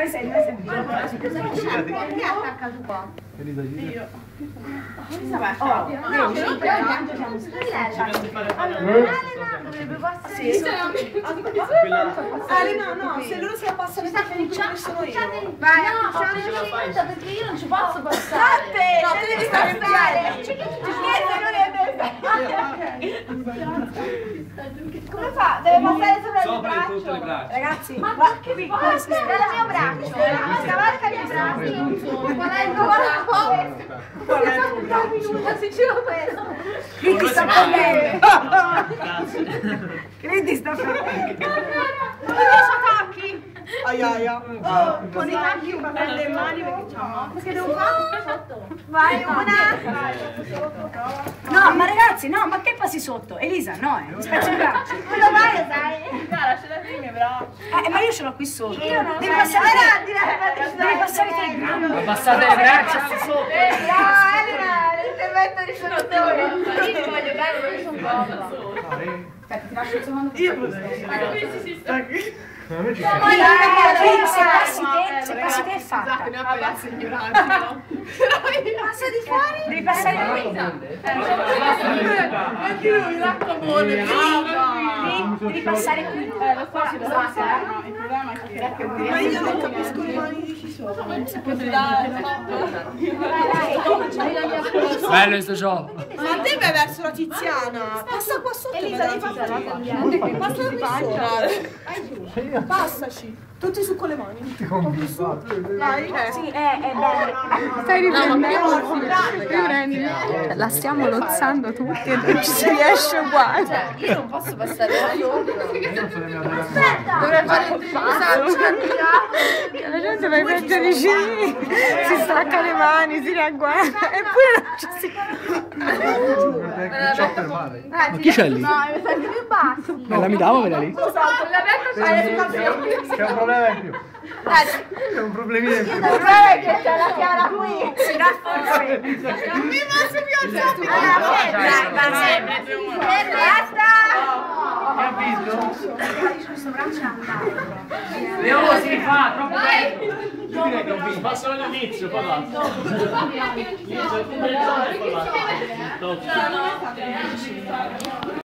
noi sei perché attaccato qua? Io. Elisa va a no, se loro se la passano sono io. Vai, perché io non ci posso passare. No, te devi stare. Come fa? Deve passare sopra il braccio. Ragazzi, ma che piccolo. Dal mio braccio. Scavalca il braccio. Qual è il tuo braccio? Si gira questo. Credi sta prendendo. Credi sta prendendo. Con i attacchi. Aia. Con i tacchi un prende le mani perché c'ha. Perché devo fare? Vai, una. No, ma ragazzi, no, ma che passi sotto? Elisa, no, mi spezzo il braccio. Quello vai, sai? Cara, ce l'hai i miei bracci. Ma io ce l'ho qui sotto. Io non Devi passare te le gambe. Ma passate le braccia sotto. No, era l'intervento di sonotore. Io voglio bene perché sono povera. Aspetta, ti lascio il secondo. Questi si sta qui. Se passi te è fatta. Ne ha pezzi ignoranti, no? Passa di fuori. Devi passare qui. Anche lui, l'acqua buona. Devi passare qui. Lo so, si passa, no? Il problema è che... Ma io non capisco le mani di chi sono. Bello questo gioco. Ma te vai verso la Tiziana. Passa qua sotto. Elisa, devi passare la Tiziana. Passa qui sotto. Passaci. Tutti su con le mani. Dai. Sì, è bello. Stai riprendendo. La stiamo lozzando tutti e non ci si riesce uguale. Cioè, io non posso passare da sopra. Aspetta! Dovrei fare il passaggio. La gente va in mezzo ai vicini, si stacca le mani, si riagguanta, eppure non ci si... Ma chi c'è lì? No, mi sento più basso. Me la mi davo quella lì? Lo so, la mia c'è l'educazione. C'è un problema in più. C'è un problemino in più. Il problema è che c'è la Chiara qui. Si rafforza. Mi posso più alzare. Basta. Hai visto? Leo si fa, troppo bello. Io direi che ho visto. Passo all'inizio, poi l'altro. L'inizio, il